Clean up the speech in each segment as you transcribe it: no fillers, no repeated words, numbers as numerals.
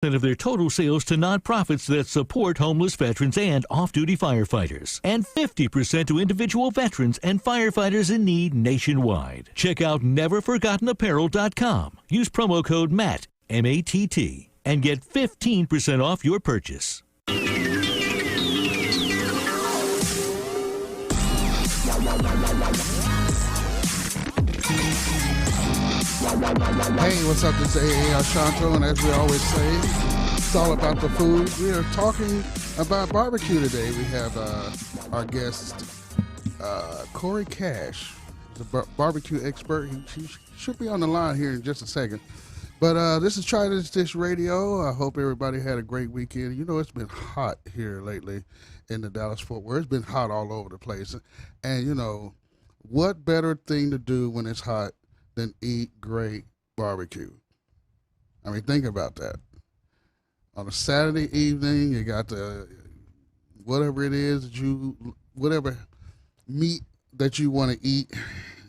of their total sales to nonprofits that support homeless veterans and off-duty firefighters, and 50% to individual veterans and firefighters in need nationwide. Check out neverforgottenapparel.com. Use promo code MATT, M-A-T-T, and get 15% off your purchase. Hey, what's up? This is A.A. Ashanto, and as we always say, it's all about the food. We are talking about barbecue today. We have our guest, Corey Cash, the barbecue expert. He should be on the line here in just a second. But this is Try This Dish Radio. I hope everybody had a great weekend. You know, it's been hot here lately in the Dallas-Fort Worth. It's been hot all over the place. And, you know, what better thing to do when it's hot than eat great barbecue? I mean, think about that. On a Saturday evening, you got the whatever it is that whatever meat that you want to eat,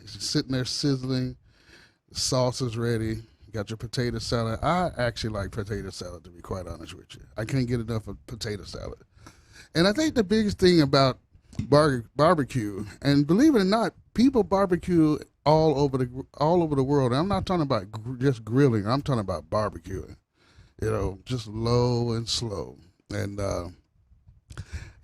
it's sitting there sizzling. The sauce is ready. You got your potato salad. I actually like potato salad, to be quite honest with you. I can't get enough of potato salad. And I think the biggest thing about barbecue, and believe it or not, people barbecue all over the world. And I'm not talking about just grilling. I'm talking about barbecuing. You know, just low and slow. And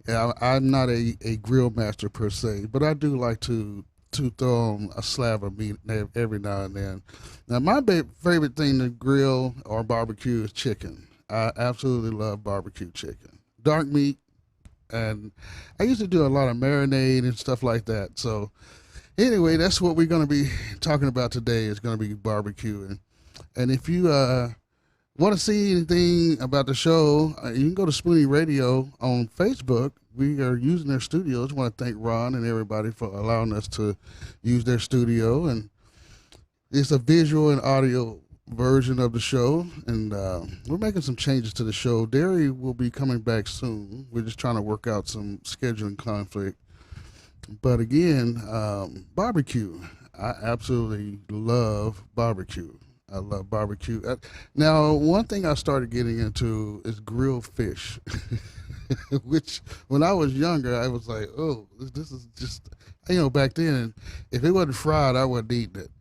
yeah, I'm not a grill master per se, but I do like to throw on a slab of meat every now and then. Now, my favorite thing to grill or barbecue is chicken. I absolutely love barbecue chicken. Dark meat. And I used to do a lot of marinade and stuff like that. So anyway, that's what we're going to be talking about today, is going to be barbecuing. And if you want to see anything about the show, you can go to Spoony Radio on Facebook. We are using their studios. I want to thank Ron and everybody for allowing us to use their studio. And it's a visual and audio version of the show, and we're making some changes to the show. Darie will be coming back soon. We're just trying to work out some scheduling conflict. But again, barbecue. I absolutely love barbecue. I love barbecue. Now, one thing I started getting into is grilled fish, which when I was younger, I was like, oh, this is just, you know, back then, if it wasn't fried, I wasn't eating it.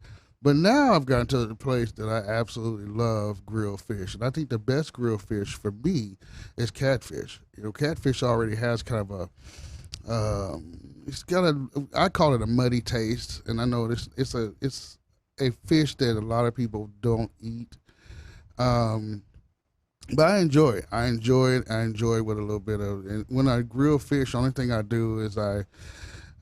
But now I've gotten to the place that I absolutely love grilled fish. And I think the best grilled fish for me is catfish. You know, catfish already has kind of it's got I call it a muddy taste. And I know it's a fish that a lot of people don't eat. But I enjoy it. I enjoy it with a little bit of, and when I grill fish, the only thing I do is I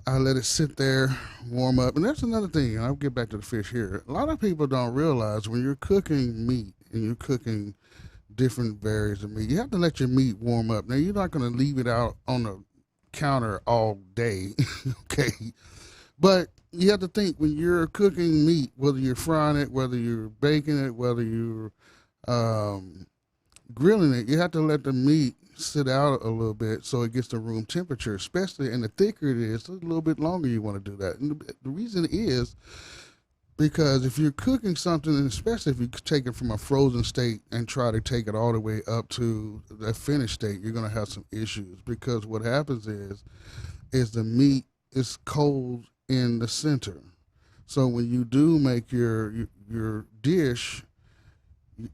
let it sit there, warm up. And that's another thing. I'll get back to the fish here. A lot of people don't realize when you're cooking meat and you're cooking different varieties of meat, you have to let your meat warm up. Now, you're not going to leave it out on the counter all day, okay? But you have to think, when you're cooking meat, whether you're frying it, whether you're baking it, whether you're grilling it, you have to let the meat sit out a little bit so it gets to room temperature, especially, and the thicker it is, a little bit longer you want to do that. And the reason is because if you're cooking something, and especially if you take it from a frozen state and try to take it all the way up to the finished state, you're going to have some issues, because what happens is the meat is cold in the center. So when you do make your dish,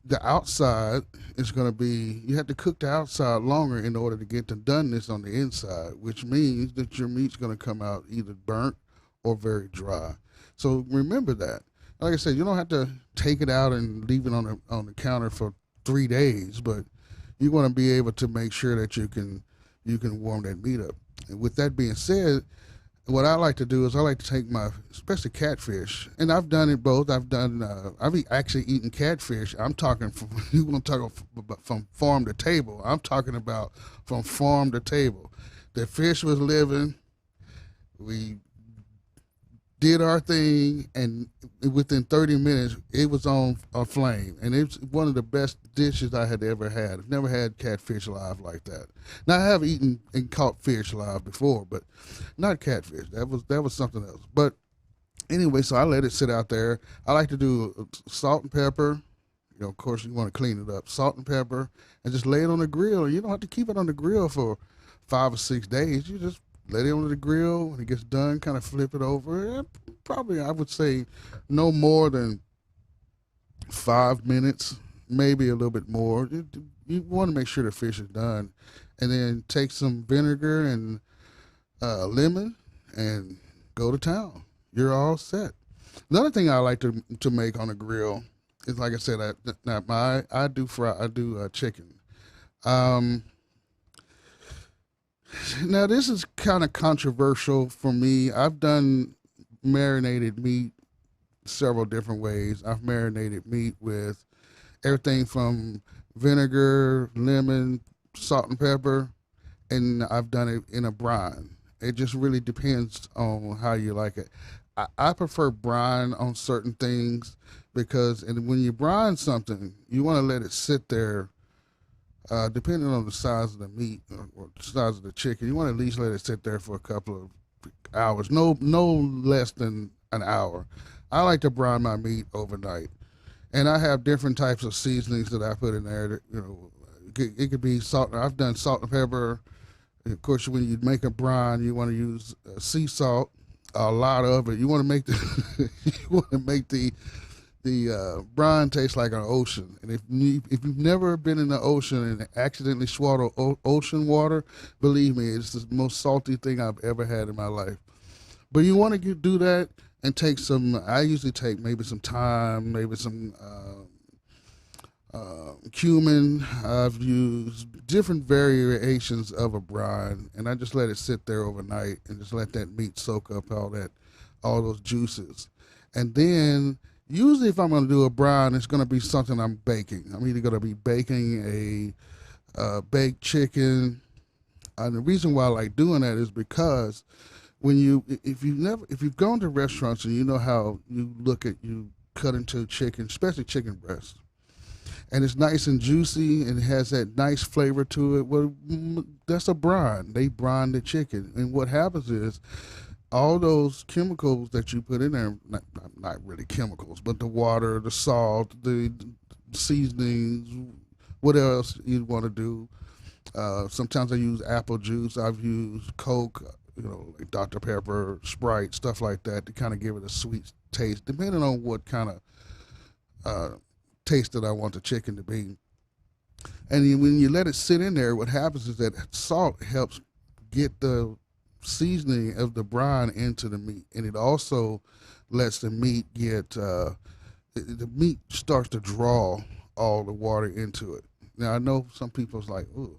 the outside is going to be, you have to cook the outside longer in order to get the doneness on the inside, which means that your meat's going to come out either burnt or very dry. So remember that. Like I said, you don't have to take it out and leave it on the counter for 3 days, but you want to be able to make sure that you can warm that meat up. And with that being said, what I like to do is I like to take especially catfish, and I've done it both. I've actually eaten catfish. I'm talking you want to talk from farm to table. I'm talking about from farm to table. The fish was living. We did our thing, and within 30 minutes, it was on a flame. And it's one of the best dishes I had ever had. I've never had catfish live like that. Now, I have eaten and caught fish live before, but not catfish. That was something else. But anyway, so I let it sit out there. I like to do salt and pepper, Of course, you want to clean it up. Salt and pepper, and just lay it on the grill. You don't have to keep it on the grill for 5 or 6 days. You just let it on the grill. When it gets done, kind of flip it over. Probably, I would say, no more than 5 minutes, maybe a little bit more. You want to make sure the fish is done, and then take some vinegar and lemon and go to town. You're all set. Another thing I like to make on the grill is, like I said, I do chicken. Now this is kind of controversial for me. I've done marinated meat several different ways. I've marinated meat with everything from vinegar, lemon, salt and pepper, and I've done it in a brine. It just really depends on how you like it. I prefer brine on certain things because, and when you brine something, you want to let it sit there. Depending on the size of the meat or the size of the chicken, you want to at least let it sit there for a couple of hours, no less than an hour. I like to brine my meat overnight, and I have different types of seasonings that I put in there. That, it could be salt. I've done salt and pepper. Of course, when you make a brine, you want to use sea salt, a lot of it. You want to make the brine taste like an ocean. And if you've never been in the ocean and accidentally swallowed ocean water, believe me, it's the most salty thing I've ever had in my life. But you want to do that and take some. I usually take maybe some thyme, maybe some cumin. I've used different variations of a brine, and I just let it sit there overnight and just let that meat soak up all those juices. And then usually if I'm going to do a brine, it's going to be something I'm baking. I'm either going to be baking a baked chicken. And the reason why I like doing that is because if you've gone to restaurants and you know how you cut into chicken, especially chicken breast, and it's nice and juicy and it has that nice flavor to it. Well, that's a brine. They brine the chicken. And what happens is all those chemicals that you put in there, not really chemicals, but the water, the salt, the seasonings, what else you want to do. Sometimes I use apple juice. I've used Coke, like Dr. Pepper, Sprite, stuff like that to kind of give it a sweet taste, depending on what kind of taste that I want the chicken to be. And when you let it sit in there, what happens is that salt helps get the seasoning of the brine into the meat, and it also lets the meat the meat starts to draw all the water into it. Now I know some people's like, ooh.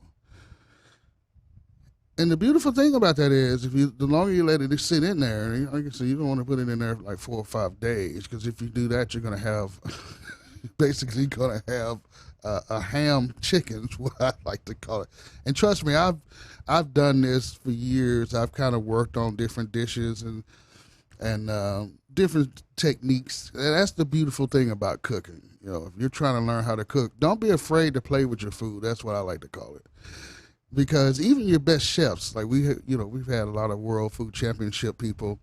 And the beautiful thing about that is, the longer you let it sit in there, like I said, you don't want to put it in there for like 4 or 5 days, because if you do that, you're going to have basically going to have a ham chicken, is what I like to call it. And trust me, I've done this for years. I've kind of worked on different dishes and different techniques. And that's the beautiful thing about cooking. If you're trying to learn how to cook, don't be afraid to play with your food. That's what I like to call it. Because even your best chefs, like we've had a lot of World Food Championship people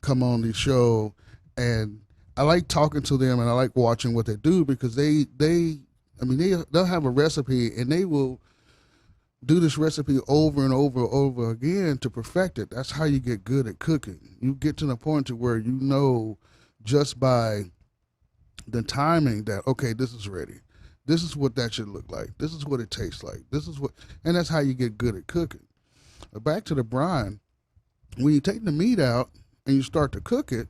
come on the show, and I like talking to them and I like watching what they do, because they'll have a recipe and they will do this recipe over and over again to perfect it. That's how you get good at cooking. You get to the point to where just by the timing that, okay, this is ready. This is what that should look like. This is what it tastes like. And that's how you get good at cooking. But back to the brine, when you take the meat out and you start to cook it,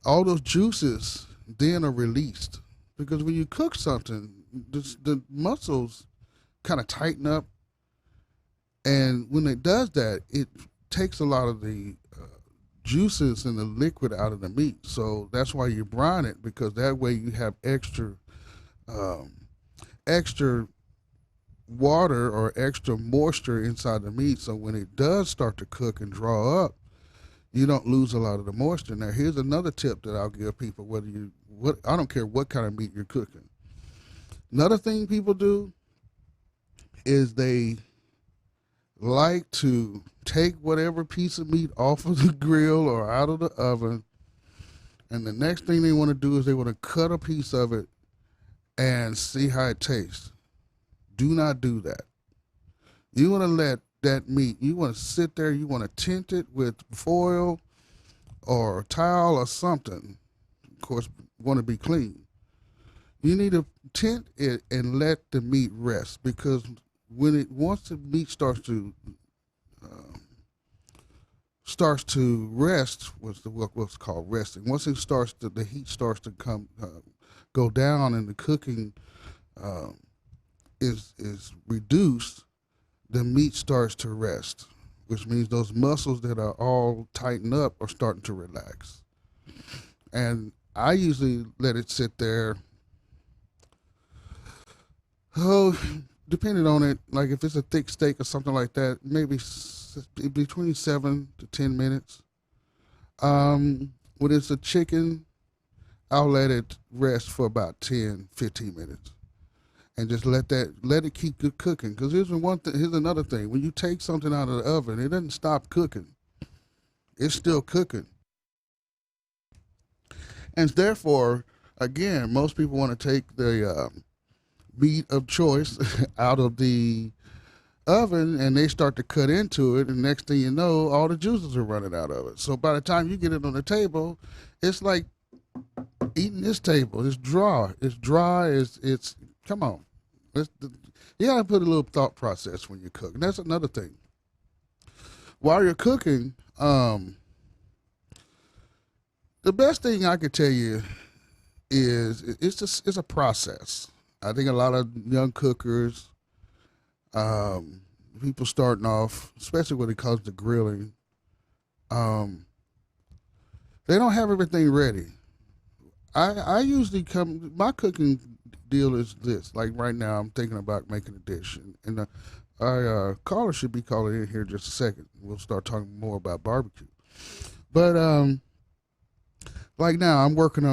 all those juices then are released. Because when you cook something, the muscles kind of tighten up. And when it does that, it takes a lot of the juices and the liquid out of the meat. So that's why you brine it, because that way you have extra water or extra moisture inside the meat. So when it does start to cook and draw up, you don't lose a lot of the moisture. Now, here's another tip that I'll give people, I don't care what kind of meat you're cooking. Another thing people do is they like to take whatever piece of meat off of the grill or out of the oven, and the next thing they want to do is they want to cut a piece of it and see how it tastes. Do not do that. You want to let that meat, you want to sit there, you want to tint it with foil or towel or something. Of course, want to be clean. You need to tint it and let the meat rest, because once the meat starts to rest, what's called resting. Once it starts to, the heat starts to go down and the cooking is reduced, the meat starts to rest, which means those muscles that are all tightened up are starting to relax. And I usually let it sit there, depending on it, like if it's a thick steak or something like that, maybe between 7 to 10 minutes. When it's a chicken, I'll let it rest for about 10, 15 minutes. And just let it keep cooking. Because here's another thing. When you take something out of the oven, it doesn't stop cooking. It's still cooking. And therefore, again, most people want to take the meat of choice out of the oven and they start to cut into it. And next thing you know, all the juices are running out of it. So by the time you get it on the table, it's like eating this table. It's dry. It's come on. You got to put a little thought process when you cook. And that's another thing. While you're cooking, the best thing I could tell you is it's a process. I think a lot of young cookers, people starting off, especially when it comes to grilling, they don't have everything ready. I usually my cooking deal is this. Like right now, I'm thinking about making a dish, and our caller should be calling in here in just a second. We'll start talking more about barbecue. But like now, I'm looking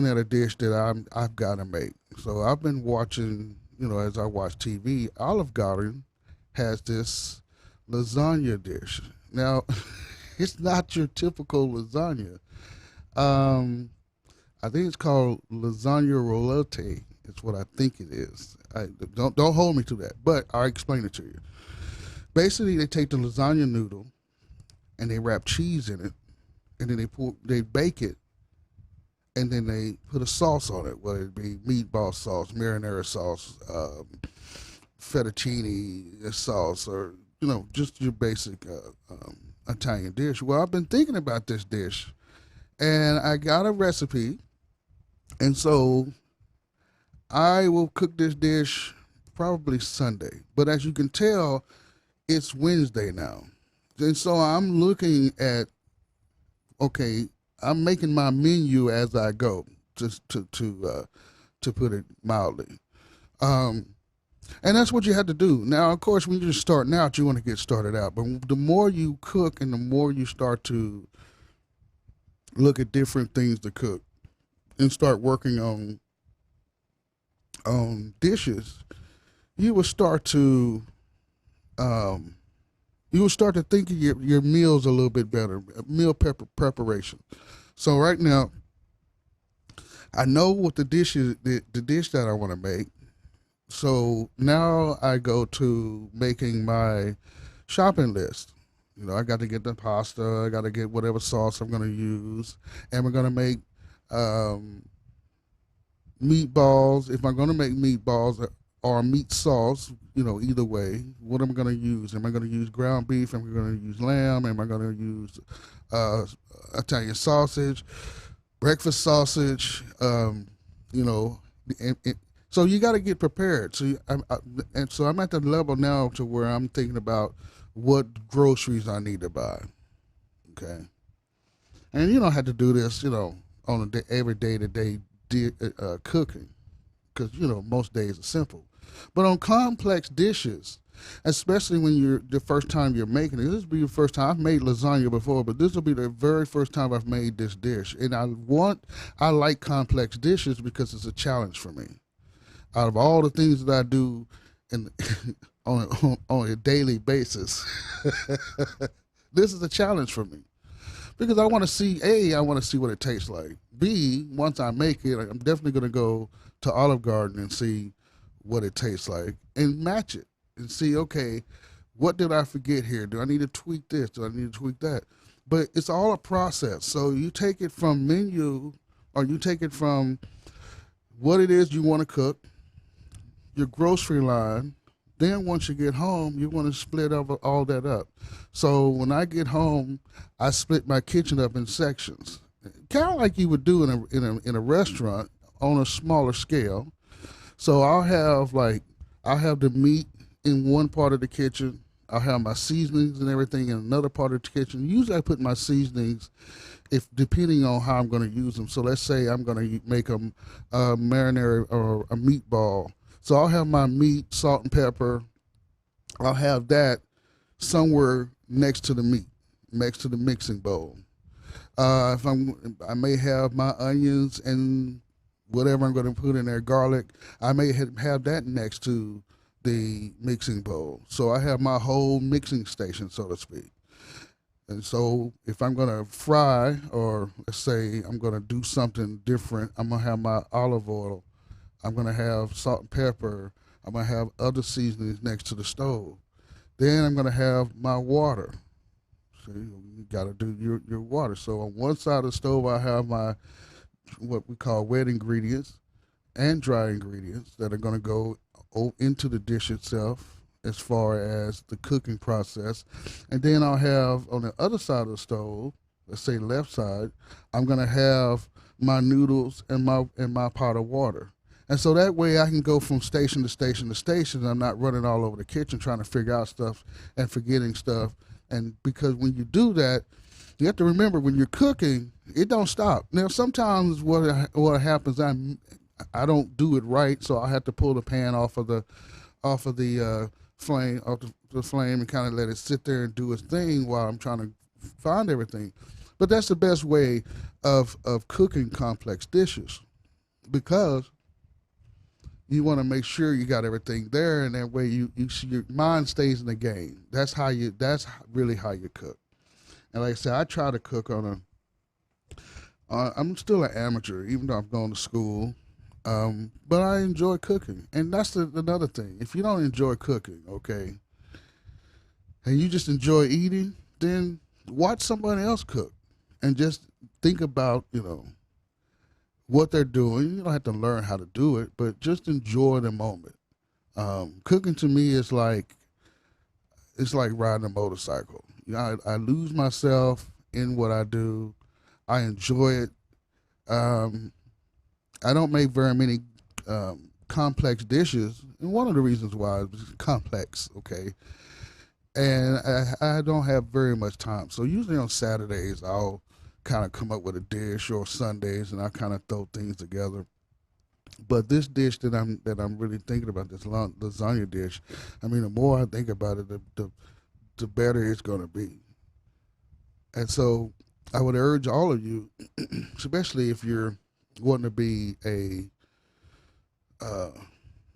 at a dish that I've got to make. So I've been watching, as I watch TV, Olive Garden has this lasagna dish. Now, it's not your typical lasagna. I think it's called lasagna roulotte. It's what I think it is. Don't hold me to that, but I'll explain it to you. Basically, they take the lasagna noodle and they wrap cheese in it, and then they bake it, and then they put a sauce on it, whether it be meatball sauce, marinara sauce, fettuccine sauce, or just your basic Italian dish. Well, I've been thinking about this dish, and I got a recipe, and so I will cook this dish probably Sunday. But as you can tell, it's Wednesday now, and so I'm looking at, okay, I'm making my menu as I go, just to put it mildly. And that's what you have to do. Now, of course, when you're just starting out, you want to get started out. But the more you cook and the more you start to look at different things to cook and start working on dishes, you will start to think of your meals a little bit better, meal preparation. So right now, I know what the dish is, the dish that I want to make. So now I go to making my shopping list. I got to get the pasta, I got to get whatever sauce I'm going to use, and we're going to make meatballs. If I'm going to make meatballs or meat sauce, either way, what am I going to use? Am I going to use ground beef? Am I going to use lamb? Am I going to use Italian sausage, breakfast sausage? So you got to get prepared. So I'm at the level now to where I'm thinking about what groceries I need to buy. Okay, and you don't have to do this, on every day-to-day cooking, because most days are simple. But on complex dishes, especially when you're the first time you're making it, this will be the first time I've made lasagna before, but this will be the very first time I've made this dish, and I like complex dishes because it's a challenge for me. Out of all the things that I do on a daily basis, this is a challenge for me, because I want to see what it tastes like. B, once I make it, I'm definitely going to go to Olive Garden and see what it tastes like and match it and see, okay, what did I forget here? Do I need to tweak this? Do I need to tweak that? But it's all a process. So you take it from menu, or you take it from what it is you want to cook, your grocery line. Then once you get home, you want to split all that up. So when I get home, I split my kitchen up in sections, kind of like you would do in a restaurant on a smaller scale. So I'll have the meat in one part of the kitchen. I'll have my seasonings and everything in another part of the kitchen. Usually I put my seasonings depending on how I'm going to use them. So let's say I'm going to make a marinara or a meatball. So I'll have my meat, salt and pepper. I'll have that somewhere next to the meat, next to the mixing bowl. I may have my onions and whatever I'm going to put in there, garlic. I may have that next to the mixing bowl. So I have my whole mixing station, so to speak. And so if I'm going to fry, or let's say I'm going to do something different, I'm going to have my olive oil. I'm going to have salt and pepper. I'm going to have other seasonings next to the stove. Then I'm going to have my water. So you got to do your water. So on one side of the stove, I have my what we call wet ingredients and dry ingredients that are going to go into the dish itself as far as the cooking process. And then I'll have on the other side of the stove, let's say left side, I'm going to have my noodles and my pot of water. And so that way I can go from station to station to station. I'm not running all over the kitchen trying to figure out stuff and forgetting stuff. And because when you do that, you have to remember when you're cooking, it don't stop. Now, sometimes what happens, I don't do it right, so I have to pull the pan off of the flame and kind of let it sit there and do its thing while I'm trying to find everything. But that's the best way of cooking complex dishes, because you want to make sure you got everything there, and that way your mind stays in the game. That's really how you cook. And like I said, I try to cook I'm still an amateur, even though I've gone to school. But I enjoy cooking. And that's another thing. If you don't enjoy cooking, okay, and you just enjoy eating, then watch somebody else cook and just think about, what they're doing. You don't have to learn how to do it, but just enjoy the moment. Cooking to me is it's like riding a motorcycle. I lose myself in what I do. I enjoy it. I don't make very many complex dishes, and one of the reasons why is complex, okay? And I don't have very much time. So usually on Saturdays, I'll kind of come up with a dish, or Sundays, and I kind of throw things together. But this dish that I'm really thinking about, this lasagna dish, I mean, the more I think about it, the better it's going to be. And so I would urge all of you, especially if you're wanting to be a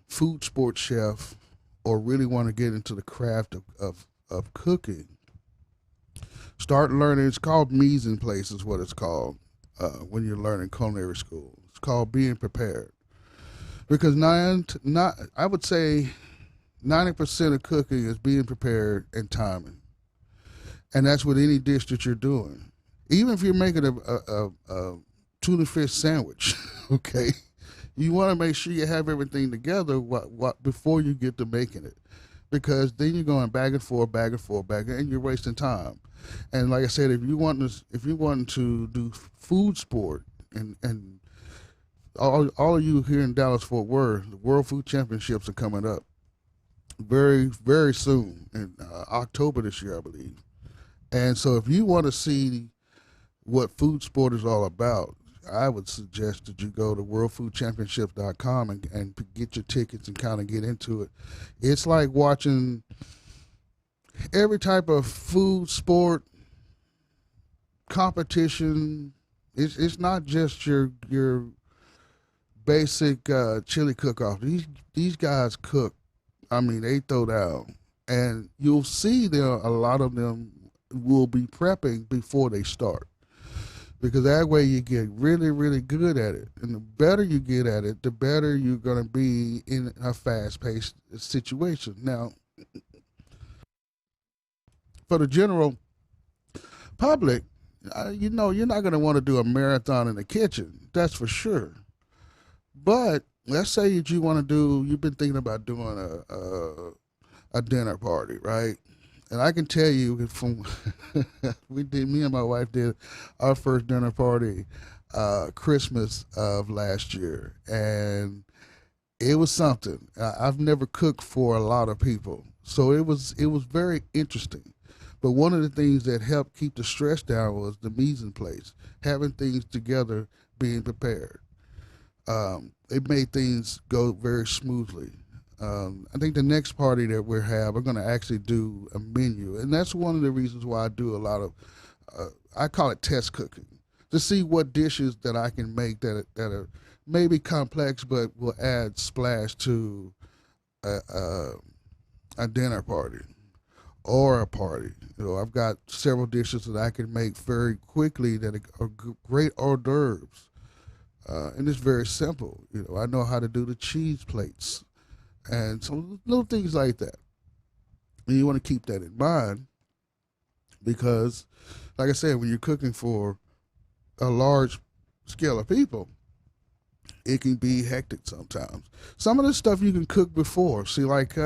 food sports chef, or really want to get into the craft of cooking, start learning. It's called mise en place is what it's called when you're learning culinary school. It's called being prepared. Because I would say 90% of cooking is being prepared and timing. And that's with any dish that you're doing. Even if you're making a tuna fish sandwich, okay, you want to make sure you have everything together before you get to making it. Because then you're going back and forth, and you're wasting time. And like I said, if you want to do food sport, and all of you here in Dallas Fort Worth, the World Food Championships are coming up very, very soon in October this year, I believe. And so if you want to see what food sport is all about, I would suggest that you go to worldfoodchampionships.com and get your tickets and kind of get into it. It's like watching every type of food sport competition. It's not just your basic chili cook-off. These guys cook. I mean, they throw down. And you'll see a lot of them will be prepping before they start. because that way you get really, really good at it. And the better you get at it, the better you're going to be in a fast-paced situation. Now, for the general public, you're not going to want to do a marathon in the kitchen. That's for sure. But let's say that you've been thinking about doing a dinner party, right? And I can tell you from me and my wife did our first dinner party Christmas of last year, and it was something. I've never cooked for a lot of people, so it was very interesting. But one of the things that helped keep the stress down was the mise en place, having things together, being prepared. It made things go very smoothly. I think the next party that we're going to actually do a menu, and that's one of the reasons why I do a lot of, I call it test cooking, to see what dishes that I can make that are maybe complex but will add splash to a dinner party or a party. I've got several dishes that I can make very quickly that are great hors d'oeuvres, and it's very simple. I know how to do the cheese plates. And some little things like that. And you want to keep that in mind because, like I said, when you're cooking for a large scale of people, it can be hectic sometimes. Some of the stuff you can cook before. See, like,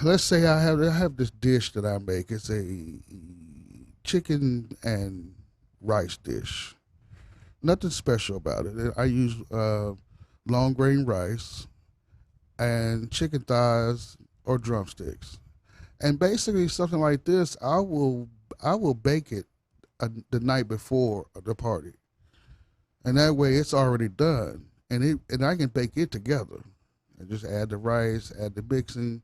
let's say I have this dish that I make. It's a chicken and rice dish. Nothing special about it. I use long grain rice and chicken thighs or drumsticks, and basically something like this, I will bake it the night before the party, and that way it's already done, and I can bake it together, and just add the rice, add the mixing,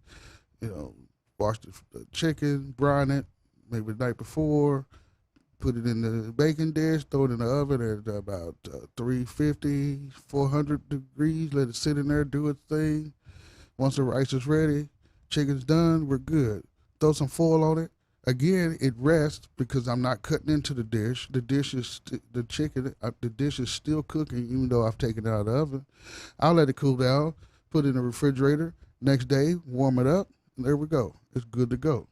wash the chicken, brine it maybe the night before. Put it in the baking dish, throw it in the oven at about 350, 400 degrees. Let it sit in there, do its thing. Once the rice is ready, chicken's done, we're good. Throw some foil on it. Again, it rests because I'm not cutting into the dish. The dish is the dish is still cooking even though I've taken it out of the oven. I'll let it cool down, put it in the refrigerator. Next day, warm it up, and there we go. It's good to go.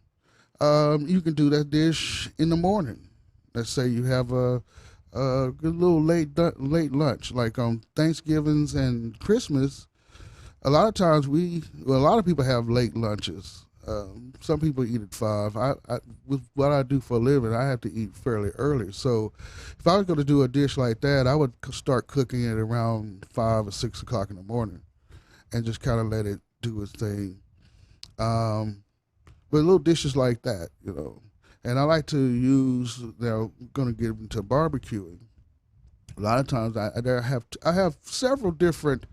You can do that dish in the morning. Let's say you have a good little late lunch, like on Thanksgivings and Christmas. A lot of times a lot of people have late lunches. Some people eat at 5. With what I do for a living, I have to eat fairly early. So if I was going to do a dish like that, I would start cooking it around 5 or 6 o'clock in the morning and just kind of let it do its thing. But little dishes like that, And I like to use, going to get into barbecuing. A lot of times I have several different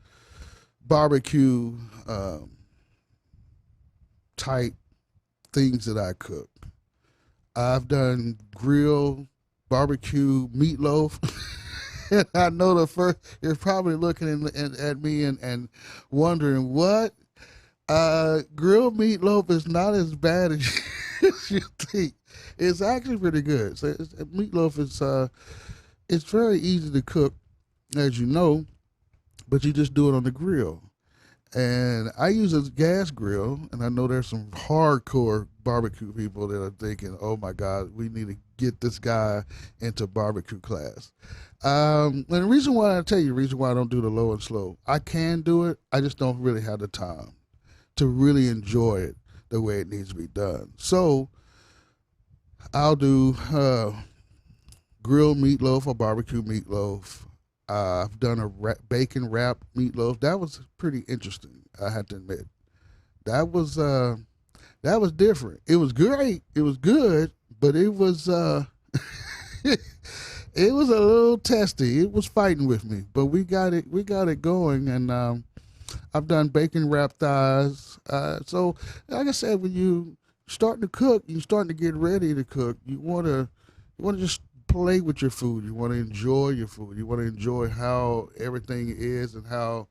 barbecue type things that I cook. I've done grill, barbecue, meatloaf. And I know you're probably looking at me and wondering what grilled meatloaf is not as bad as you think. It's actually pretty good. So meatloaf is it's very easy to cook, as you know, but you just do it on the grill. And I use a gas grill, and I know there's some hardcore barbecue people that are thinking, "Oh my God, we need to get this guy into barbecue class." And the reason why I don't do the low and slow, I can do it. I just don't really have the time to really enjoy it the way it needs to be done. So I'll do grilled meatloaf or barbecue meatloaf. I've done a bacon wrapped meatloaf. That was pretty interesting, I have to admit. That was different. It was great. It was good, but it was it was a little testy. It was fighting with me, but we got it going, and I've done bacon wrapped thighs. So, like I said, when you starting to cook, you're starting to get ready to cook. You want to just play with your food. You want to enjoy your food. You want to enjoy how everything is and how,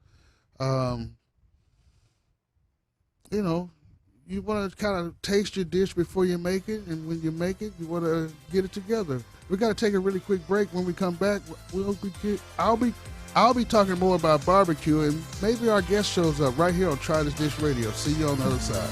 you you want to kind of taste your dish before you make it, and when you make it, you want to get it together. We got to take a really quick break. When we come back, I'll be talking more about barbecue, and maybe our guest shows up right here on Try This Dish Radio. See you on the other side.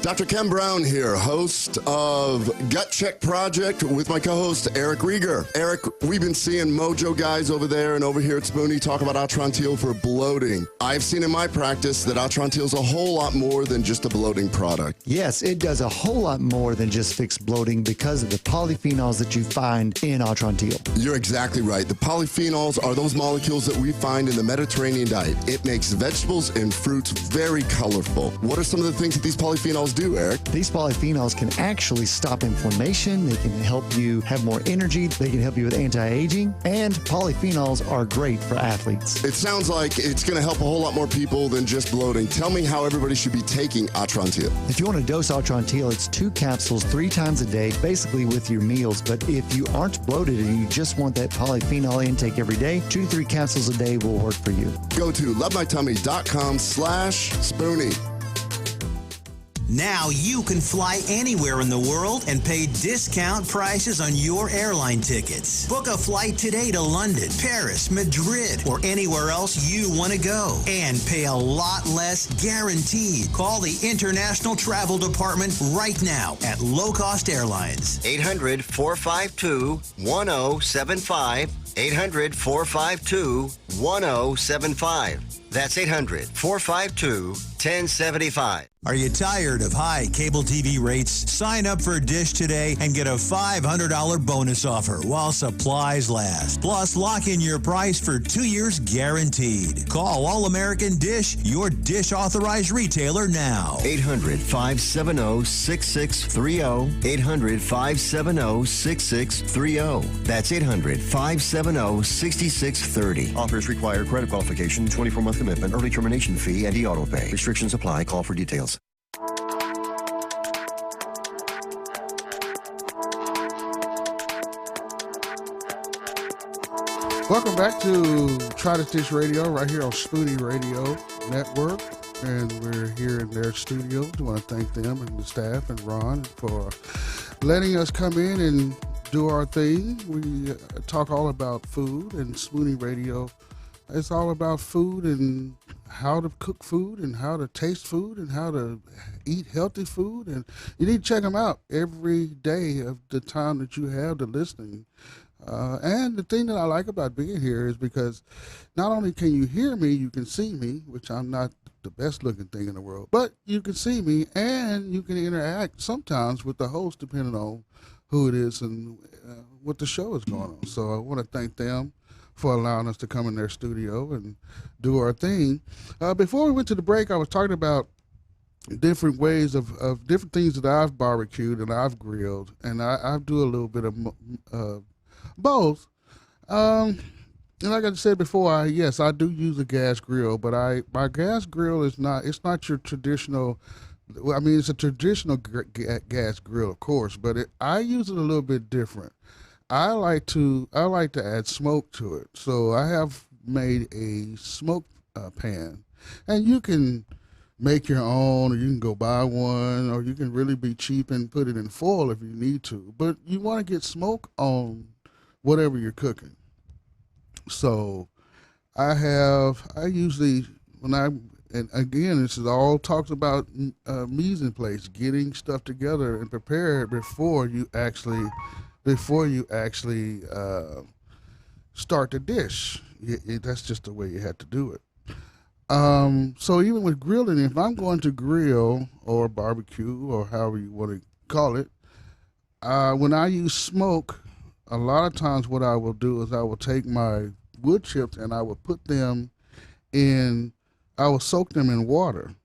Dr. Ken Brown here, host of Gut Check Project with my co-host Eric Rieger. Eric, we've been seeing Mojo guys over there and over here at Spoony talk about Atrantil for bloating. I've seen in my practice that Atrantil is a whole lot more than just a bloating product. Yes, it does a whole lot more than just fix bloating because of the polyphenols that you find in Atrantil. You're exactly right. The polyphenols are those molecules that we find in the Mediterranean diet. It makes vegetables and fruits very colorful. What are some of the things that these polyphenols do, Eric? These polyphenols can actually stop inflammation. They can help you have more energy. They can help you with anti-aging. And polyphenols are great for athletes. It sounds like it's going to help a whole lot more people than just bloating. Tell me how everybody should be taking Atrantil. If you want to dose Atrantil, it's 2 capsules 3 times a day, basically with your meals. But if you aren't bloated and you just want that polyphenol intake every day, 2 to 3 capsules a day will work for you. Go to lovemytummy.com/Spoony. Now you can fly anywhere in the world and pay discount prices on your airline tickets. Book a flight today to London, Paris, Madrid, or anywhere else you want to go and pay a lot less guaranteed. Call the International Travel Department right now at Low Cost Airlines. 800-452-1075. 800-452-1075. That's 800-452-1075. Are you tired of high cable TV rates? Sign up for Dish today and get a $500 bonus offer while supplies last. Plus, lock in your price for 2 years guaranteed. Call All American Dish, your Dish authorized retailer now. 800-570-6630. 800-570-6630. That's 800-570-6630. Offers require credit qualification, 24-month commitment, early termination fee, and e-auto pay. Restrictions apply. Call for details. Welcome back to Try This Dish Radio right here on Spoony Radio Network. And we're here in their studio. I want to thank them and the staff and Ron for letting us come in and do our thing. We talk all about food, and Spoony Radio is all about food and how to cook food and how to taste food and how to eat healthy food. And you need to check them out every day of the time that you have to listening. And the thing that I like about being here is because not only can you hear me, you can see me, which I'm not the best looking thing in the world, but you can see me and you can interact sometimes with the host depending on who it is and what the show is going on. So I want to thank them for allowing us to come in their studio and do our thing. Before we went to the break, I was talking about different ways of different things that I've barbecued and I've grilled, and I do a little bit of both. And like I said before, yes, I do use a gas grill, but my gas grill it's not your traditional. I mean, it's a traditional gas grill, of course, but I use it a little bit different. I like to add smoke to it, so I have made a smoke pan, and you can make your own, or you can go buy one, or you can really be cheap and put it in foil if you need to. But you want to get smoke on whatever you're cooking. So and again, this is all talks about mise en place, getting stuff together and prepared before you actually start the dish. That's just the way you had to do it. So even with grilling, if I'm going to grill or barbecue or however you want to call it, when I use smoke, a lot of times what I will do is I will take my wood chips and I will put them I will soak them in water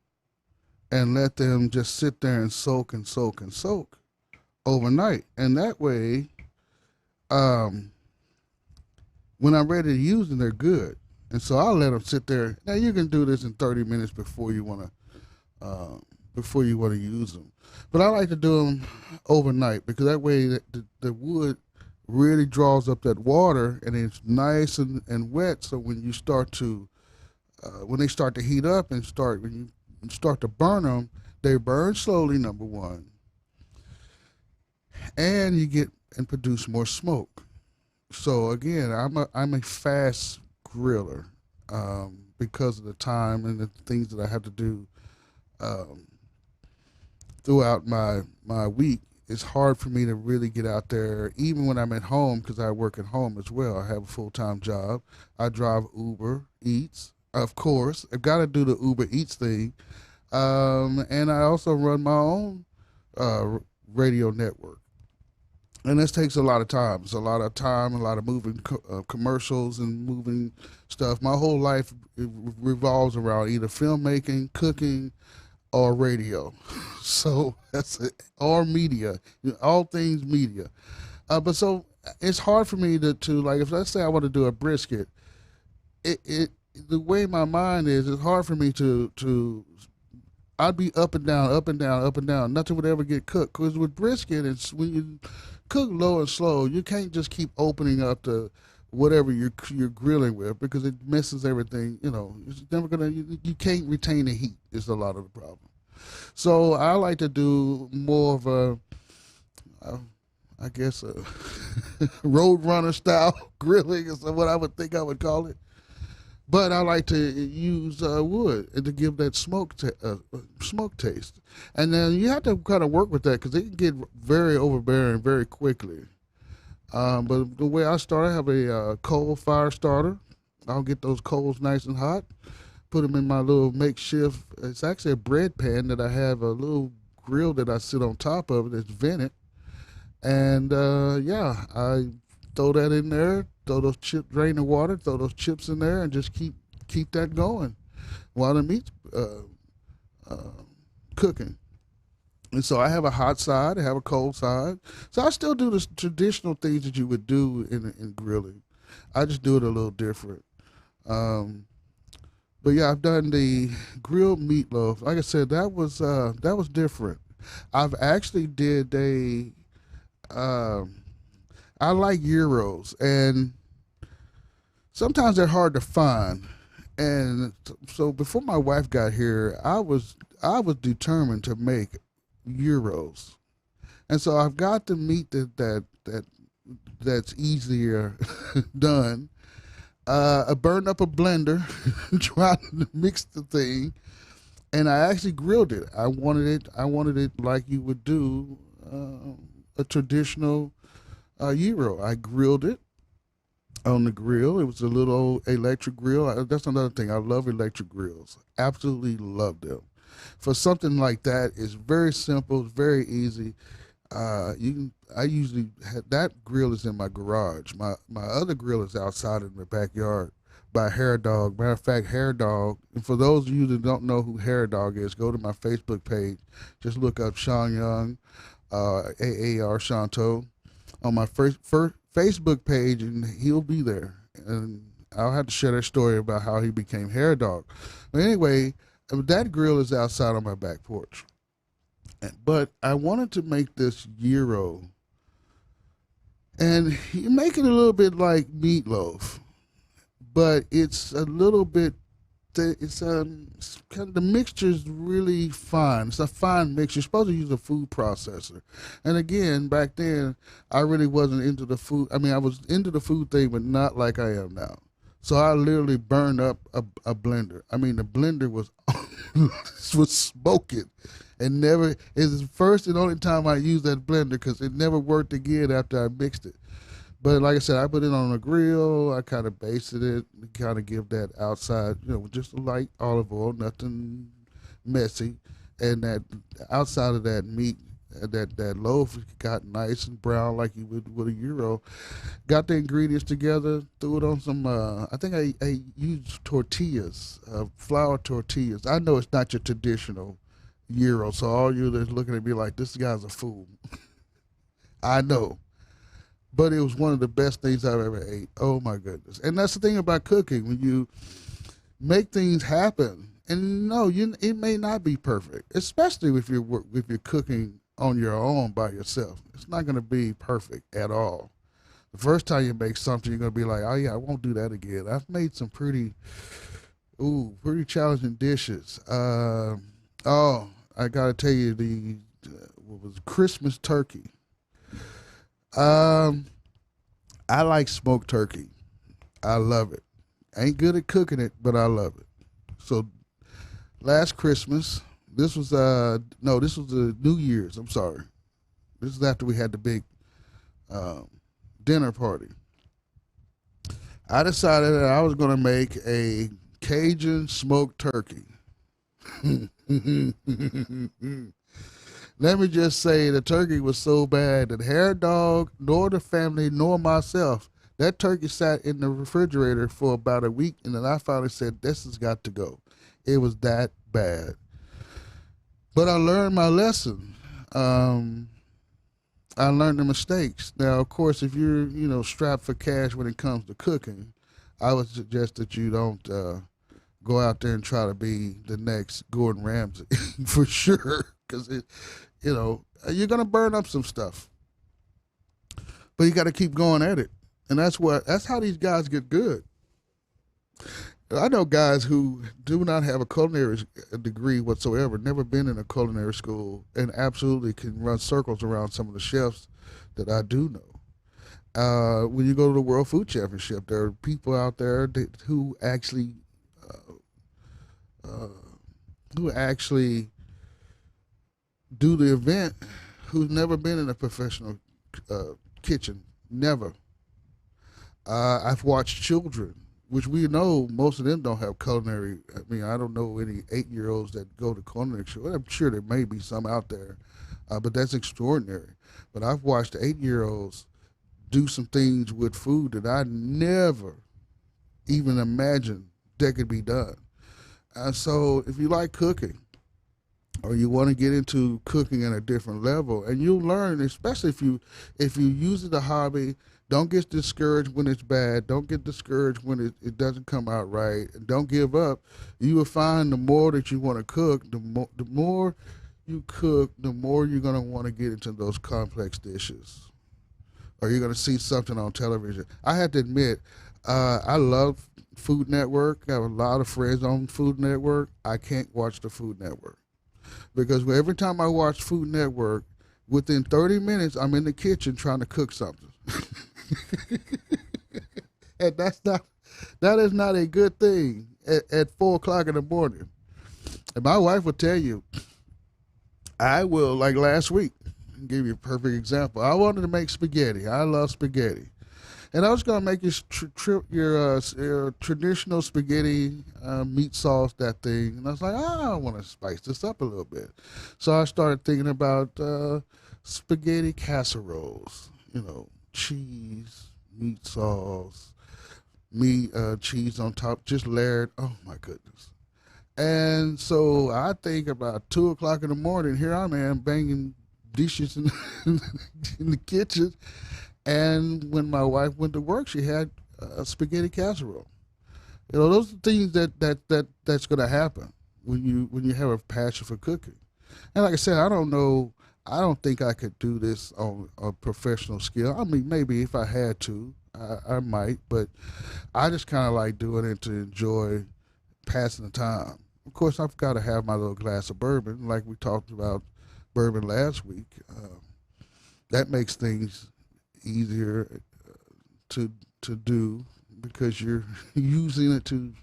and let them just sit there and soak and soak and soak overnight. And that way, when I'm ready to use them, they're good. And so I'll let them sit there. Now you can do this in 30 minutes before you want to before you want to use them. But I like to do them overnight because that way the wood really draws up that water and it's nice and wet. So when you start to, when they start to heat up and when you start to burn them, they burn slowly, number one. And you get and produce more smoke. So again, I'm a fast griller because of the time and the things that I have to do throughout my week. It's hard for me to really get out there, even when I'm at home, because I work at home as well. I have a full-time job. I drive Uber Eats, of course. I've got to do the Uber Eats thing. And I also run my own radio network. And this takes a lot of time. It's a lot of time, a lot of moving commercials and moving stuff. My whole life revolves around either filmmaking, cooking, or radio. So that's it. Or media, all things media. But so it's hard for me to like, if let's say I want to do a brisket, the way my mind is, it's hard for me to I'd be up and down, up and down, up and down. Nothing would ever get cooked. Because with brisket, it's when you cook low and slow, you can't just keep opening up to whatever you're grilling with because it messes everything. It's never gonna. You can't retain the heat. Is a lot of the problem. So I like to do more of a, I guess, a roadrunner style grilling is what I would think I would call it. But I like to use wood and to give that smoke taste. And then you have to kind of work with that because it can get very overbearing very quickly. But the way I start, I have a coal fire starter. I'll get those coals nice and hot, put them in my little makeshift, it's actually a bread pan that I have a little grill that I sit on top of it that's vented. And I throw that in there, throw those chips, drain the water, throw those chips in there, and just keep that going while the meat's cooking. And so I have a hot side, I have a cold side. So I still do the traditional things that you would do in grilling. I just do it a little different. But yeah, I've done the grilled meatloaf. Like I said, that was different. I've actually did I like gyros, and sometimes they're hard to find. And so before my wife got here, I was determined to make gyros, and so I've got the meat that's easier done. I burned up a blender trying to mix the thing, and I actually grilled it. I wanted it like you would do a traditional gyro. I grilled it on the grill. It was a little old electric grill. That's another thing. I love electric grills. Absolutely love them. For something like that, it's very simple. It's very easy. I usually that grill is in my garage. My other grill is outside in the backyard by Hair Dog. Matter of fact, Hair Dog. And for those of you that don't know who Hair Dog is, go to my Facebook page. Just look up Sean Young, AAR Shanto, on my first Facebook page, and he'll be there. And I'll have to share that story about how he became Hair Dog. But anyway, that grill is outside on my back porch. But I wanted to make this gyro, and you make it a little bit like meatloaf, but it's a little bit, it's kind of, the mixture is really fine. It's a fine mixture. You're supposed to use a food processor. And again, back then, I really wasn't into the food. I mean, I was into the food thing, but not like I am now. So I literally burned up a blender. I mean, the blender was smoking. And never, it's the first and only time I used that blender because it never worked again after I mixed it. But like I said, I put it on a grill. I kind of basted it, kind of give that outside, just a light olive oil, nothing messy. And that outside of that meat, that loaf got nice and brown like you would with a gyro. Got the ingredients together, threw it on some, I think I used tortillas, flour tortillas. I know it's not your traditional gyro, so all you that's looking at me like, this guy's a fool. I know. But it was one of the best things I've ever ate. Oh my goodness. And that's the thing about cooking. When you make things happen, And no, it may not be perfect, especially if you're cooking on your own by yourself. It's not going to be perfect at all. The first time you make something, you're going to be like, oh yeah, I won't do that again. I've made some pretty challenging dishes. I got to tell you what was Christmas turkey. I like smoked turkey. I love it. Ain't good at cooking it, but I love it. So last Christmas, this was the New Year's. I'm sorry. This is after we had the big dinner party. I decided that I was going to make a Cajun smoked turkey. Let me just say the turkey was so bad that Hair Dog, nor the family, nor myself, that turkey sat in the refrigerator for about a week, and then I finally said, this has got to go. It was that bad. But I learned my lesson. I learned the mistakes. Now, of course, if you're, strapped for cash when it comes to cooking, I would suggest that you don't go out there and try to be the next Gordon Ramsay for sure, because you're gonna burn up some stuff. But you got to keep going at it, and that's how these guys get good. I know guys who do not have a culinary degree whatsoever, never been in a culinary school, and absolutely can run circles around some of the chefs that I do know. When you go to the World Food Championship, there are people out there who actually do the event who's never been in a professional kitchen. Never. I've watched children, which we know most of them don't have culinary. I mean, I don't know any 8-year-olds that go to culinary school. I'm sure there may be some out there, but that's extraordinary. But I've watched 8-year-olds do some things with food that I never even imagined that could be done. And so if you like cooking, or you want to get into cooking at a different level, and you'll learn, especially if you use it as a hobby. Don't get discouraged when it's bad. Don't get discouraged when it doesn't come out right. And don't give up. You will find the more that you want to cook, the more you cook, the more you're going to want to get into those complex dishes. Or you're going to see something on television. I have to admit, I love Food Network. I have a lot of friends on Food Network. I can't watch the Food Network. Because every time I watch Food Network, within 30 minutes, I'm in the kitchen trying to cook something. And that is not a good thing at 4 o'clock in the morning. And my wife will tell you, I will, like last week, I'll give you a perfect example. I wanted to make spaghetti. I love spaghetti. And I was going to make your traditional spaghetti meat sauce, that thing. And I was like, I want to spice this up a little bit. So I started thinking about spaghetti casseroles, cheese, meat sauce, cheese on top, just layered. Oh, my goodness. And so I think about 2 o'clock in the morning, here I am banging dishes in the kitchen. And when my wife went to work, she had a spaghetti casserole. Those are things that's going to happen when you have a passion for cooking. And like I said, I don't think I could do this on a professional scale. I mean, maybe if I had to, I might, but I just kind of like doing it to enjoy passing the time. Of course, I've got to have my little glass of bourbon, like we talked about bourbon last week. That makes things easier to do because you're using it in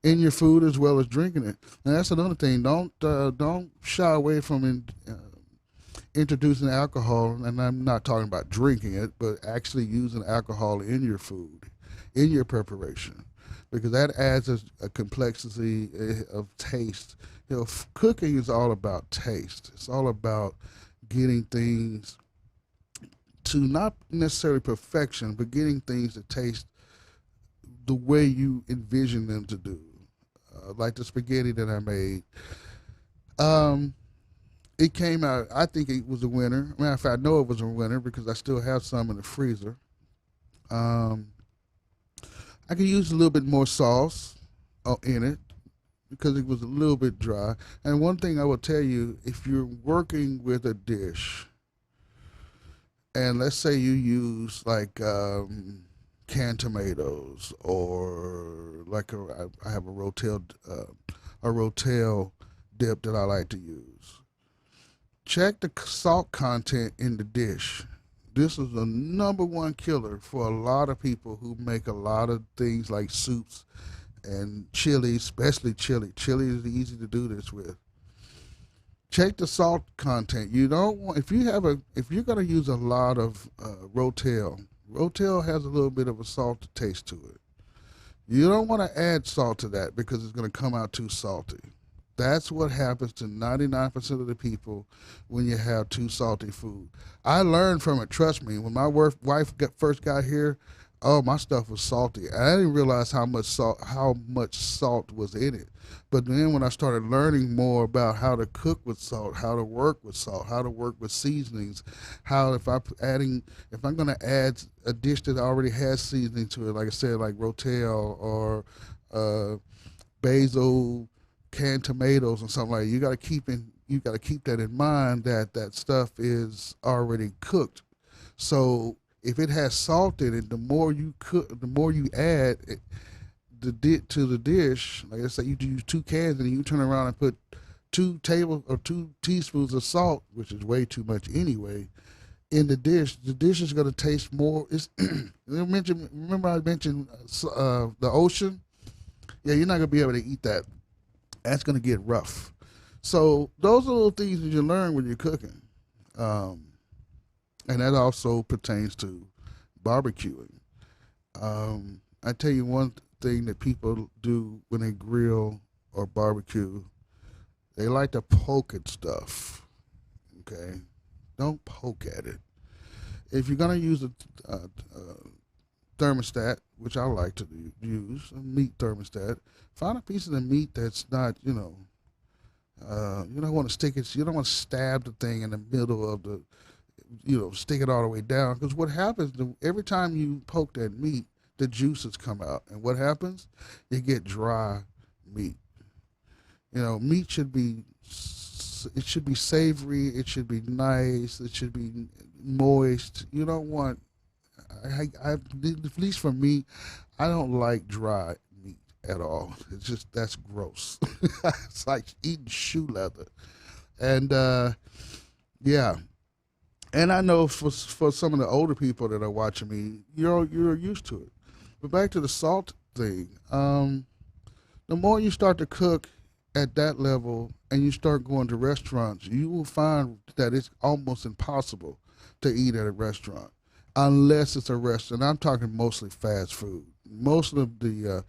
your food as well as drinking it. And that's another thing. Don't shy away from introducing alcohol, and I'm not talking about drinking it, but actually using alcohol in your food, in your preparation, because that adds a complexity of taste. Cooking is all about taste. It's all about getting things to not necessarily perfection, but getting things to taste the way you envision them to do. Like the spaghetti that I made. It came out, I think it was a winner. Matter of fact, I know it was a winner because I still have some in the freezer. I could use a little bit more sauce in it. because it was a little bit dry. And one thing I will tell you, if you're working with a dish, and let's say you use like canned tomatoes, or like I have a rotel dip that I like to use. Check the salt content in the dish. This is the number one killer for a lot of people who make a lot of things like soups and chili, especially chili. Chili is easy to do this with. Check the salt content. You don't want, if you're going to use a lot of rotel has a little bit of a salty taste to it. You don't want to add salt to that because it's going to come out too salty. That's what happens to 99% of the people when you have too salty food. I learned from it, trust me. When my wife first got here, oh, my stuff was salty. I didn't realize how much salt was in it. But then when I started learning more about how to cook with salt, how to work with salt, how to work with seasonings, how if I'm going to add a dish that already has seasoning to it, like I said, like rotel or basil, canned tomatoes, and something like that, you got to keep that in mind, that stuff is already cooked. So if it has salt in it, the more you cook, the more you add to the dish. Like I say, you use 2 cans, and then you turn around and put 2 teaspoons of salt, which is way too much anyway, in the dish. The dish is going to taste more. Remember I mentioned the ocean? Yeah, you're not going to be able to eat that. That's going to get rough. So those are little things that you learn when you're cooking. And that also pertains to barbecuing. I tell you one thing that people do when they grill or barbecue, they like to poke at stuff. Okay? Don't poke at it. If you're going to use a thermostat, which I like to use, a meat thermostat, find a piece of the meat that's not, you don't want to stick it, you don't want to stab the thing in the middle of the, stick it all the way down. Because what happens, every time you poke that meat, the juices come out. And what happens? You get dry meat. Meat should be savory, it should be nice, it should be moist. You don't want, at least for me, I don't like dry meat at all. It's just, that's gross. It's like eating shoe leather. And yeah. And I know for some of the older people that are watching me, you're used to it. But back to the salt thing, the more you start to cook at that level and you start going to restaurants, you will find that it's almost impossible to eat at a restaurant unless it's a restaurant. I'm talking mostly fast food. Most of the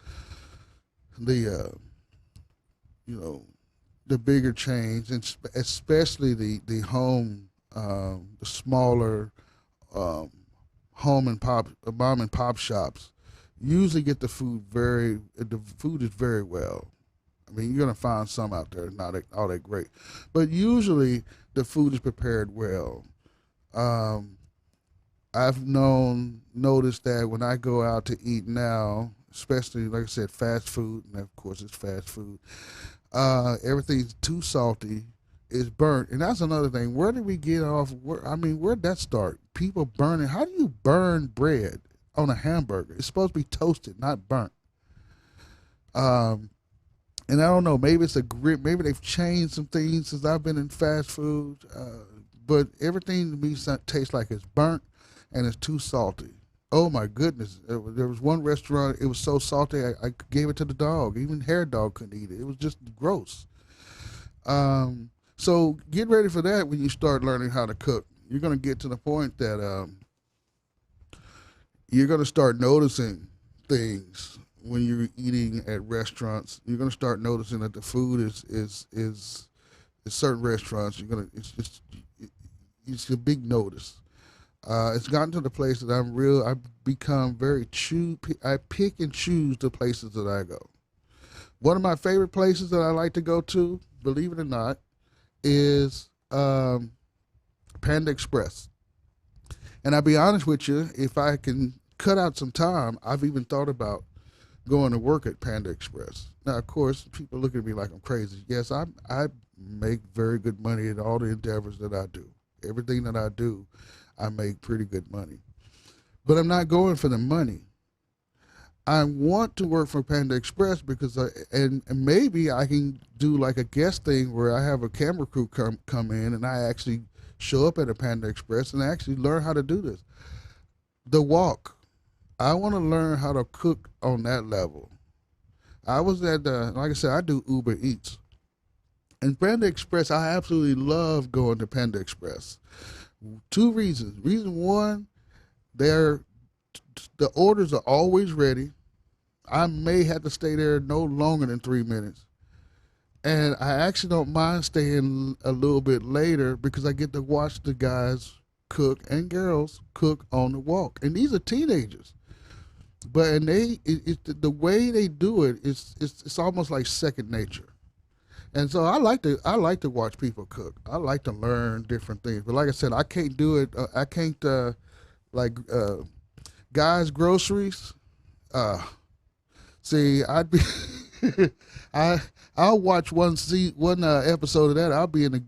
bigger chains, and especially the home, the smaller mom and pop shops, usually get the food is very well. I mean, you're going to find some out there not all that great, but usually the food is prepared well. I've noticed that when I go out to eat now, especially, like I said, fast food, and of course it's fast food, everything's too salty, is burnt. And that's another thing. Where did we get off? Where'd that start? People burning. How do you burn bread on a hamburger? It's supposed to be toasted, not burnt. And I don't know, maybe it's a grip, maybe they've changed some things since I've been in fast food, but everything to me tastes like it's burnt and it's too salty. Oh my goodness. There was one restaurant, it was so salty, I gave it to the dog. Even Hair Dog couldn't eat it. It was just gross. So get ready for that when you start learning how to cook. You're going to get to the point that you're going to start noticing things when you're eating at restaurants. You're going to start noticing that the food is certain restaurants. It's a big notice. It's gotten to the place that I've become very I pick and choose the places that I go. One of my favorite places that I like to go to, believe it or not, is Panda Express. And I'll be honest with you, if I can cut out some time, I've even thought about going to work at Panda Express. Now, of course, people look at me like I'm crazy. Yes, I make very good money in all the endeavors that I do. Everything that I do, I make pretty good money. But I'm not going for the money. I want to work for Panda Express because and maybe I can do like a guest thing where I have a camera crew come in and I actually show up at a Panda Express and actually learn how to do this. The walk. I want to learn how to cook on that level. I was at, like I said, I do Uber Eats. And Panda Express, I absolutely love going to Panda Express. 2 reasons. Reason 1, the orders are always ready. I may have to stay there no longer than 3 minutes. And I actually don't mind staying a little bit later because I get to watch the guys cook and girls cook on the walk. And these are teenagers. But the way they do it it's almost like second nature. And so I like to watch people cook. I like to learn different things. But like I said, I can't do it. I can't guys' groceries. See, I'd be I'll watch one episode of that. I'll be in the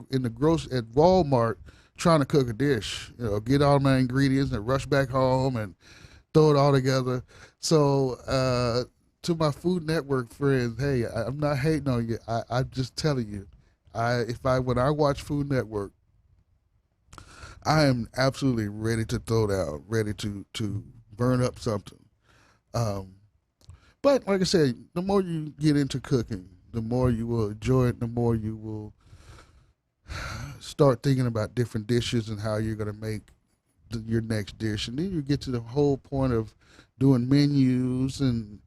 at Walmart trying to cook a dish. Get all my ingredients and rush back home and throw it all together. So to my Food Network friends, hey, I'm not hating on you. I'm just telling you, when I watch Food Network, I am absolutely ready to throw down, ready to burn up something. But like I said, the more you get into cooking, the more you will enjoy it, the more you will start thinking about different dishes and how you're going to make your next dish. And then you get to the whole point of doing menus and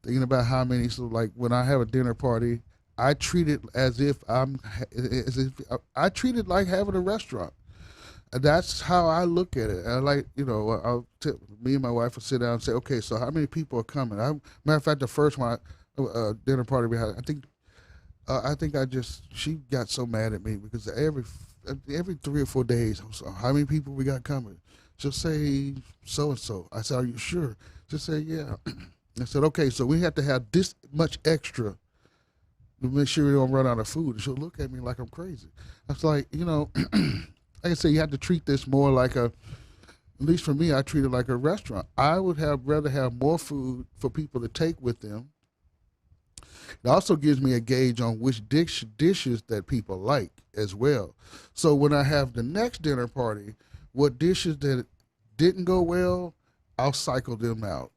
thinking about how many. So like when I have a dinner party, I treat it as if I treat it like having a restaurant. That's how I look at it. I like, me and my wife will sit down and say, okay, so how many people are coming? Matter of fact, the first one, dinner party we had, she got so mad at me because every 3 or 4 days, so how many people we got coming? She'll say so-and-so. I said, are you sure? She'll say, yeah. I said, okay, so we have to have this much extra to make sure we don't run out of food. And she'll look at me like I'm crazy. I was like, like I said, you have to treat this more like at least for me, I treat it like a restaurant. I would rather have more food for people to take with them. It also gives me a gauge on which dishes that people like as well. So when I have the next dinner party, what dishes that didn't go well, I'll cycle them out.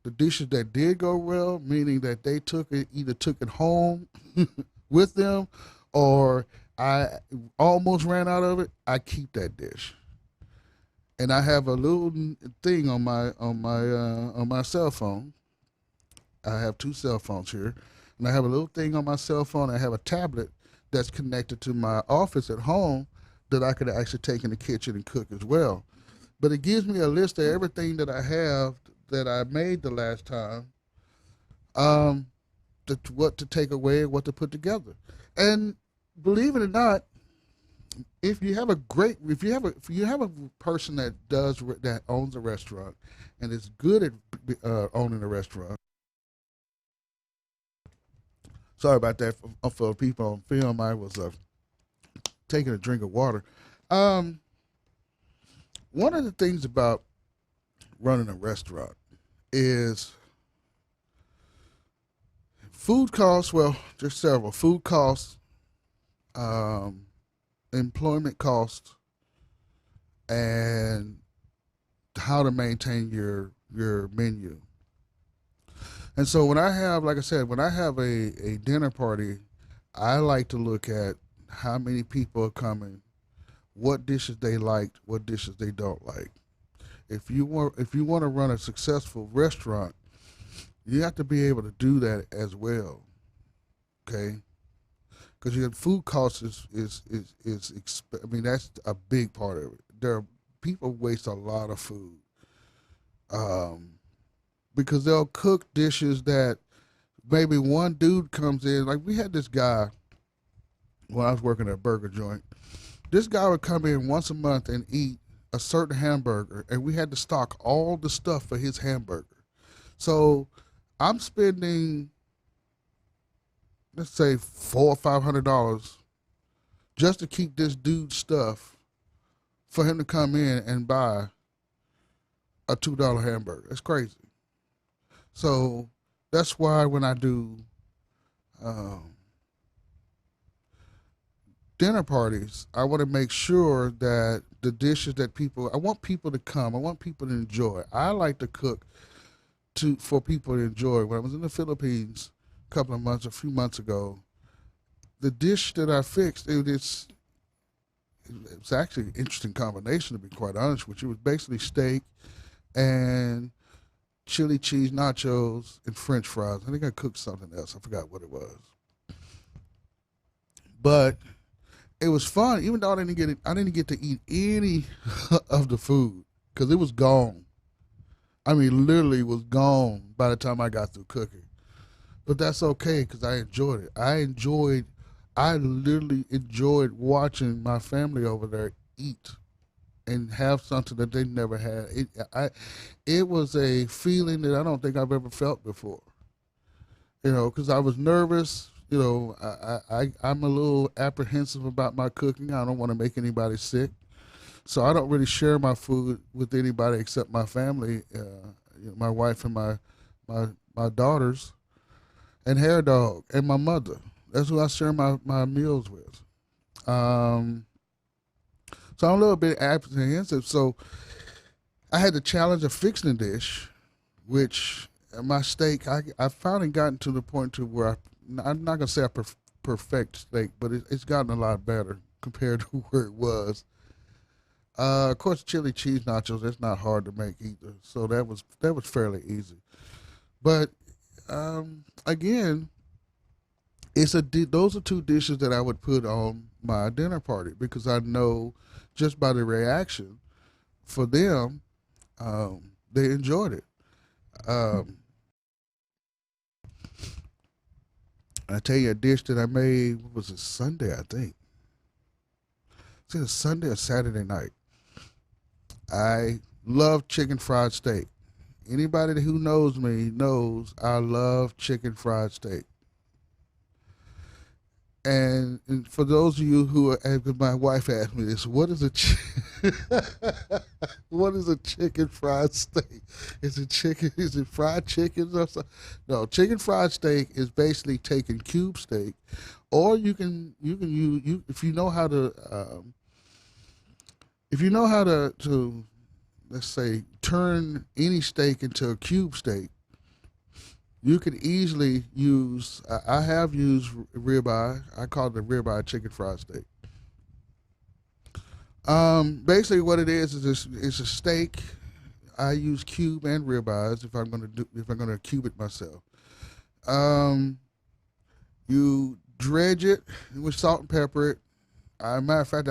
The dishes that did go well, meaning that they either took it home with them or I almost ran out of it, I keep that dish. And I have a little thing on my cell phone. I have 2 cell phones here. And I have a little thing on my cell phone. I have a tablet that's connected to my office at home that I could actually take in the kitchen and cook as well. But it gives me a list of everything that I have that I made the last time, what to take away and what to put together. And believe it or not, if you have a person that owns a restaurant and is good at owning a restaurant. Sorry about that for people on film. I was taking a drink of water. One of the things about running a restaurant is food costs. Well, there's several food costs. Employment costs, and how to maintain your menu. And so when I have, like I said, when I have a dinner party, I like to look at how many people are coming, what dishes they liked, what dishes they don't like. If you want to run a successful restaurant, you have to be able to do that as well. Okay? Because your food costs that's a big part of it. People waste a lot of food because they'll cook dishes that maybe one dude comes in. Like we had this guy when I was working at a burger joint. This guy would come in once a month and eat a certain hamburger, and we had to stock all the stuff for his hamburger. So I'm spending, let's say, $400 or $500 just to keep this dude's stuff for him to come in and buy a $2 hamburger. It's crazy. So that's why when I do dinner parties, I want to make sure that the dishes that I want people to come. I want people to enjoy. I like to cook for people to enjoy. When I was in the Philippines a few months ago, the dish that I fixed, it's actually an interesting combination, to be quite honest with you. It was basically steak and chili cheese nachos and French fries. I think I cooked something else. I forgot what it was. But it was fun, even though I didn't get to eat any of the food because it was gone. I mean, literally was gone by the time I got through cooking. But that's okay because I enjoyed it. I literally enjoyed watching my family over there eat and have something that they never had. It was a feeling that I don't think I've ever felt before. Because I was nervous. I'm a little apprehensive about my cooking. I don't want to make anybody sick. So I don't really share my food with anybody except my family, my wife and my daughters, and Hair Dog, and my mother. That's who I share my meals with. So I'm a little bit apprehensive. So I had the challenge of fixing a dish, which my steak, I finally gotten to the point to where I'm not going to say I perfect steak, but it's gotten a lot better compared to where it was. Of course, chili cheese nachos, that's not hard to make either. So that was fairly easy. But again, those are two dishes that I would put on my dinner party because I know just by the reaction for them, they enjoyed it. I tell you a dish that I made, what was it, Sunday, I think. It's either Sunday or Saturday night. I love chicken fried steak. Anybody who knows me knows I love chicken fried steak. And for those of you who my wife asked me this, what is a chicken fried steak? Is it fried chicken or something? No, chicken fried steak is basically taking cube steak, or you can use if you know how to let's say turn any steak into a cube steak. You could easily use, I have used ribeye. I call it the ribeye chicken fried steak. Basically what it is it's a steak. I use cube and ribeyes if I'm going to cube it myself. You dredge it with salt and pepper it. Matter of fact,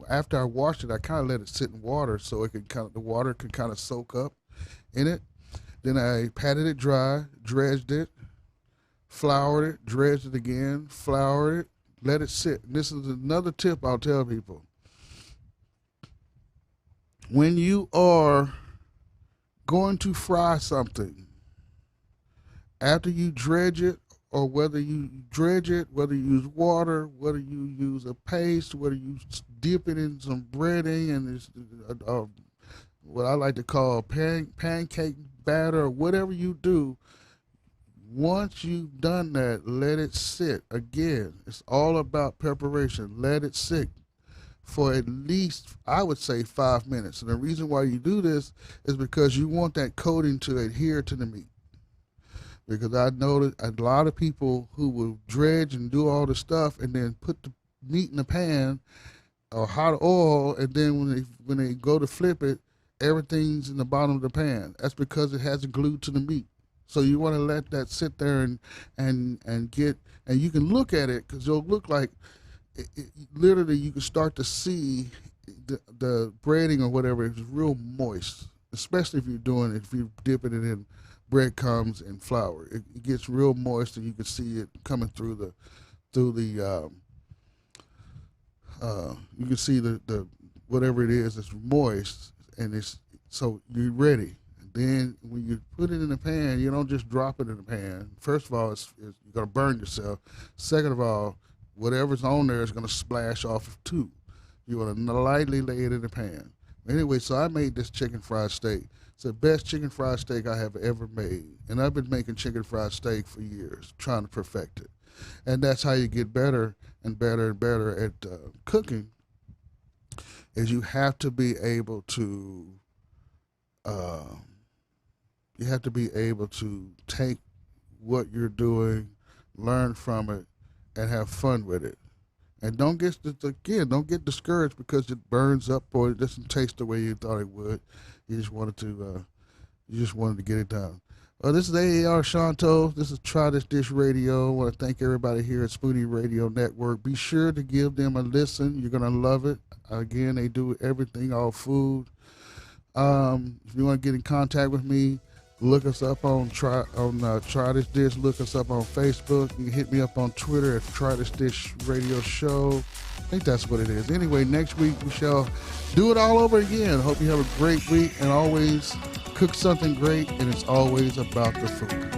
after I washed it, I kind of let it sit in water so the water can kind of soak up in it. Then I patted it dry, dredged it, floured it, dredged it again, floured it, let it sit. And this is another tip I'll tell people. When you are going to fry something, after you dredge it, or whether you use water, whether you use a paste, whether you dip it in some breading and it's what I like to call pancake batter, or whatever you do, once you've done that, let it sit. Again, it's all about preparation. Let it sit for at least, I would say, 5 minutes. And the reason why you do this is because you want that coating to adhere to the meat. Because I know that a lot of people who will dredge and do all the stuff and then put the meat in the pan or hot oil, and then when they go to flip it, everything's in the bottom of the pan. That's because it hasn't glued to the meat. So you want to let that sit there and you can look at it because it'll look like literally you can start to see the breading or whatever is real moist, especially if you're dipping it in breadcrumbs and flour. It gets real moist and you can see it coming through the you can see the whatever it is that's moist. And so you're ready. Then when you put it in the pan, you don't just drop it in the pan. First of all, you're going to burn yourself. Second of all, whatever's on there is going to splash off too. You want to lightly lay it in the pan. Anyway, so I made this chicken fried steak. It's the best chicken fried steak I have ever made. And I've been making chicken fried steak for years, trying to perfect it. And that's how you get better and better and better at cooking, is you have to be able to take what you're doing, learn from it, and have fun with it. And don't get discouraged because it burns up or it doesn't taste the way you thought it would. You just wanted to get it done. Well, this is AAR Shanto. This is Try This Dish Radio. I want to thank everybody here at Spoony Radio Network. Be sure to give them a listen. You're gonna love it. Again, they do everything, all food. If you want to get in contact with me, look us up on Try This Dish. Look us up on Facebook. You can hit me up on Twitter at Try This Dish Radio Show. I think that's what it is. Anyway, next week we shall do it all over again. Hope you have a great week, and always cook something great, and it's always about the food.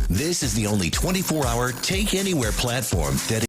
This is the only 24-hour take-anywhere platform that